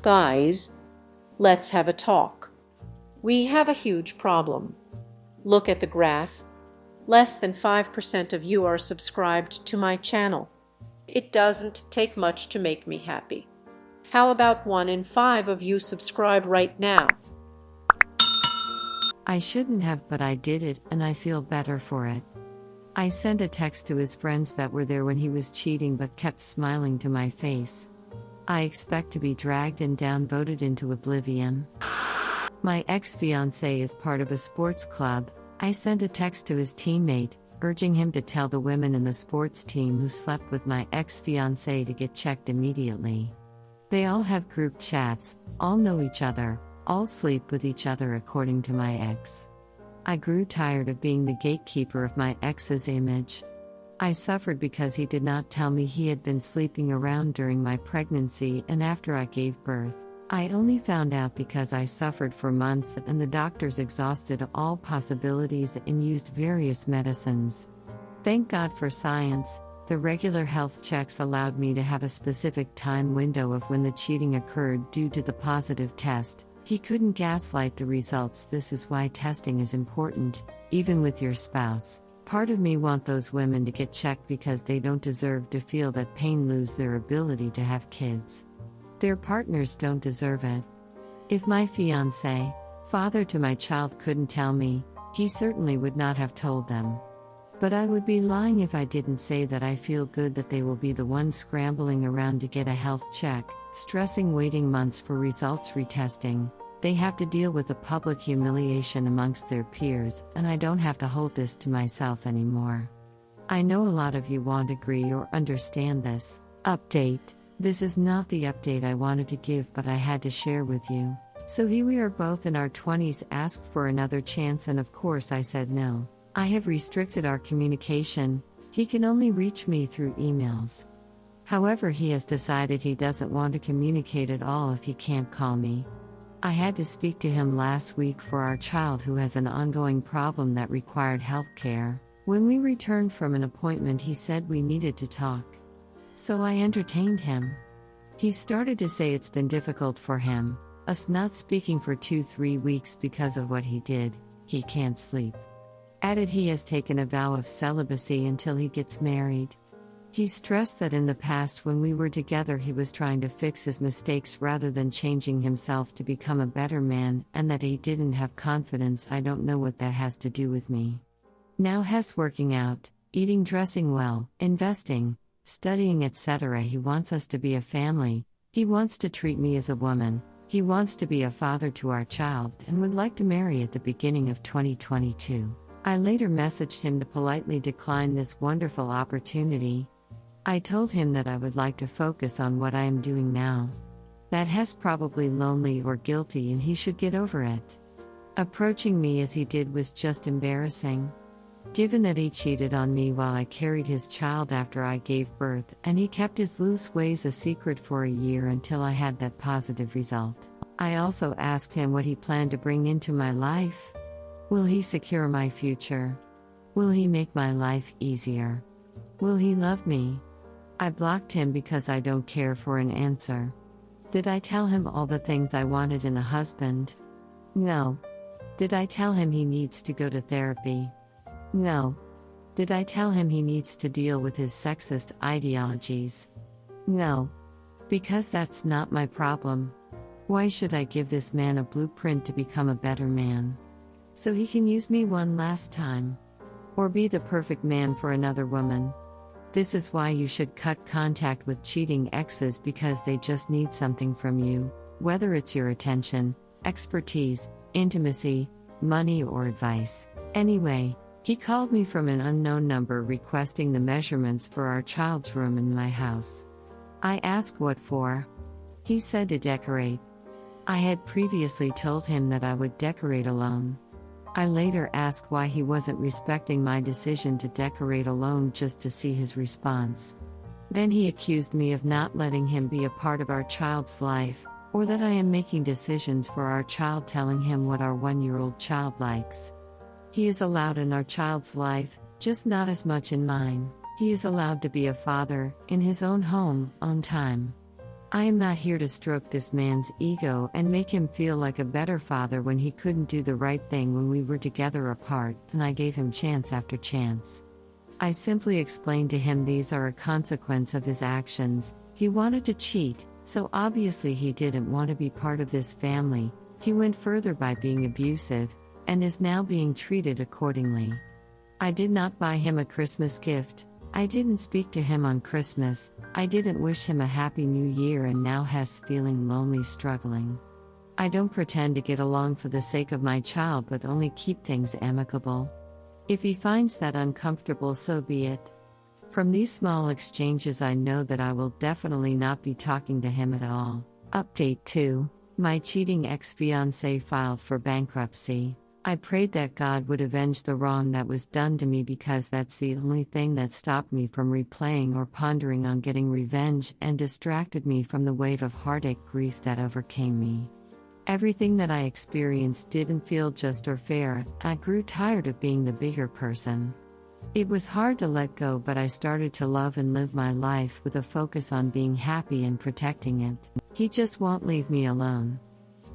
Guys, let's have a talk. We have a huge problem. Look at the graph. Less than 5% of you are subscribed to my channel. It doesn't take much to make me happy. How about 1 in 5 of you subscribe right now? I shouldn't have, but I did it, and I feel better for it. I sent a text to his friends that were there when he was cheating but kept smiling to my face. I expect to be dragged and downvoted into oblivion. My ex-fiancé is part of a sports club. I sent a text to his teammate, urging him to tell the women in the sports team who slept with my ex-fiancé to get checked immediately. They all have group chats, all know each other, all sleep with each other according to my ex. I grew tired of being the gatekeeper of my ex's image. I suffered because he did not tell me he had been sleeping around during my pregnancy and after I gave birth. I only found out because I suffered for months and the doctors exhausted all possibilities and used various medicines. Thank God for science. The regular health checks allowed me to have a specific time window of when the cheating occurred due to the positive test. He couldn't gaslight the results. This is why testing is important, even with your spouse. Part of me wants those women to get checked because they don't deserve to feel that pain, lose their ability to have kids. Their partners don't deserve it. If my fiancé, father to my child, couldn't tell me, he certainly would not have told them. But I would be lying if I didn't say that I feel good that they will be the ones scrambling around to get a health check, stressing, waiting months for results retesting. They have to deal with the public humiliation amongst their peers, and I don't have to hold this to myself anymore. I know a lot of you won't agree or understand this. Update. This is not the update I wanted to give, but I had to share with you. So here we are, both in our 20s, asked for another chance, and of course I said no. I have restricted our communication. He can only reach me through emails. However, he has decided he doesn't want to communicate at all if he can't call me. I had to speak to him last week for our child who has an ongoing problem that required health care. When we returned from an appointment, he said we needed to talk. So I entertained him. He started to say it's been difficult for him, us not speaking for 2-3 weeks because of what he did. He can't sleep. Added he has taken a vow of celibacy until he gets married. He stressed that in the past when we were together he was trying to fix his mistakes rather than changing himself to become a better man, and that he didn't have confidence. I don't know what that has to do with me. Now he's working out, eating, dressing well, investing, studying, etc. He wants us to be a family. He wants to treat me as a woman. He wants to be a father to our child and would like to marry at the beginning of 2022. I later messaged him to politely decline this wonderful opportunity. I told him that I would like to focus on what I am doing now. That he's probably lonely or guilty and he should get over it. Approaching me as he did was just embarrassing. Given that he cheated on me while I carried his child after I gave birth, and he kept his loose ways a secret for a year until I had that positive result. I also asked him what he planned to bring into my life. Will he secure my future? Will he make my life easier? Will he love me? I blocked him because I don't care for an answer. Did I tell him all the things I wanted in a husband? No. Did I tell him he needs to go to therapy? No. Did I tell him he needs to deal with his sexist ideologies? No. Because that's not my problem. Why should I give this man a blueprint to become a better man? So he can use me one last time? Or be the perfect man for another woman? This is why you should cut contact with cheating exes, because they just need something from you, whether it's your attention, expertise, intimacy, money, or advice. Anyway, he called me from an unknown number requesting the measurements for our child's room in my house. I asked what for. He said to decorate. I had previously told him that I would decorate alone. I later asked why he wasn't respecting my decision to decorate alone just to see his response. Then he accused me of not letting him be a part of our child's life, or that I am making decisions for our child, telling him what our 1-year-old child likes. He is allowed in our child's life, just not as much in mine. He is allowed to be a father, in his own home, on time. I am not here to stroke this man's ego and make him feel like a better father when he couldn't do the right thing when we were together apart, and I gave him chance after chance. I simply explained to him these are a consequence of his actions. He wanted to cheat, so obviously he didn't want to be part of this family. He went further by being abusive, and is now being treated accordingly. I did not buy him a Christmas gift. I didn't speak to him on Christmas. I didn't wish him a happy new year, and now Hess feeling lonely, struggling. I don't pretend to get along for the sake of my child, but only keep things amicable. If he finds that uncomfortable, so be it. From these small exchanges, I know that I will definitely not be talking to him at all. Update 2. My cheating ex-fiancé filed for bankruptcy. I prayed that God would avenge the wrong that was done to me, because that's the only thing that stopped me from replaying or pondering on getting revenge and distracted me from the wave of heartache grief that overcame me. Everything that I experienced didn't feel just or fair. I grew tired of being the bigger person. It was hard to let go, but I started to love and live my life with a focus on being happy and protecting it. He just won't leave me alone.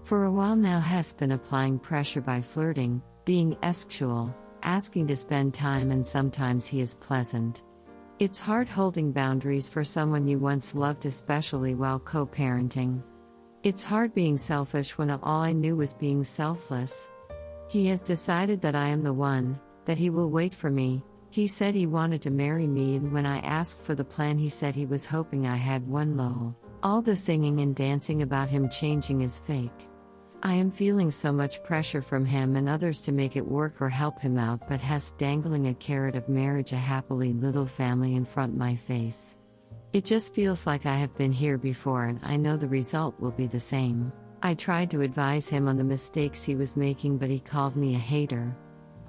For a while now, has been applying pressure by flirting, being sexual, asking to spend time, and sometimes he is pleasant. It's hard holding boundaries for someone you once loved, especially while co-parenting. It's hard being selfish when all I knew was being selfless. He has decided that I am the one, that he will wait for me. He said he wanted to marry me, and when I asked for the plan, he said he was hoping I had one. Lol. All the singing and dancing about him changing is fake. I am feeling so much pressure from him and others to make it work or help him out, but has dangling a carrot of marriage, a happily little family in front my face. It just feels like I have been here before, and I know the result will be the same. I tried to advise him on the mistakes he was making, but he called me a hater.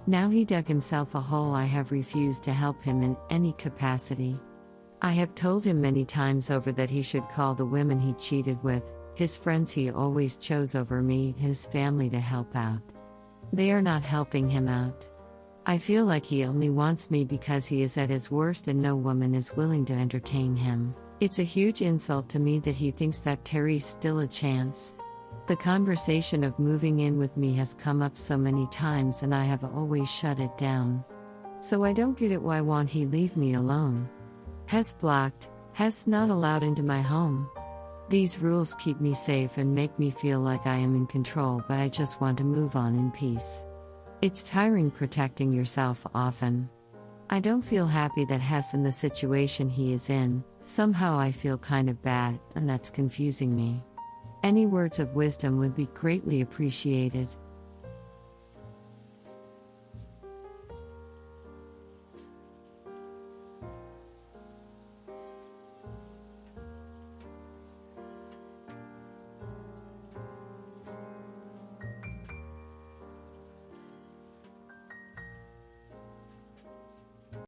Now he dug himself a hole. I have refused to help him in any capacity. I have told him many times over that he should call the women he cheated with, his friends he always chose over me, his family, to help out. They are not helping him out. I feel like he only wants me because he is at his worst and no woman is willing to entertain him. It's a huge insult to me that he thinks that Terry's still a chance. The conversation of moving in with me has come up so many times, and I have always shut it down. So I don't get it. Why won't he leave me alone? Has blocked, has not allowed into my home. These rules keep me safe and make me feel like I am in control, but I just want to move on in peace. It's tiring protecting yourself often. I don't feel happy that Hess in the situation he is in. Somehow I feel kind of bad, and that's confusing me. Any words of wisdom would be greatly appreciated.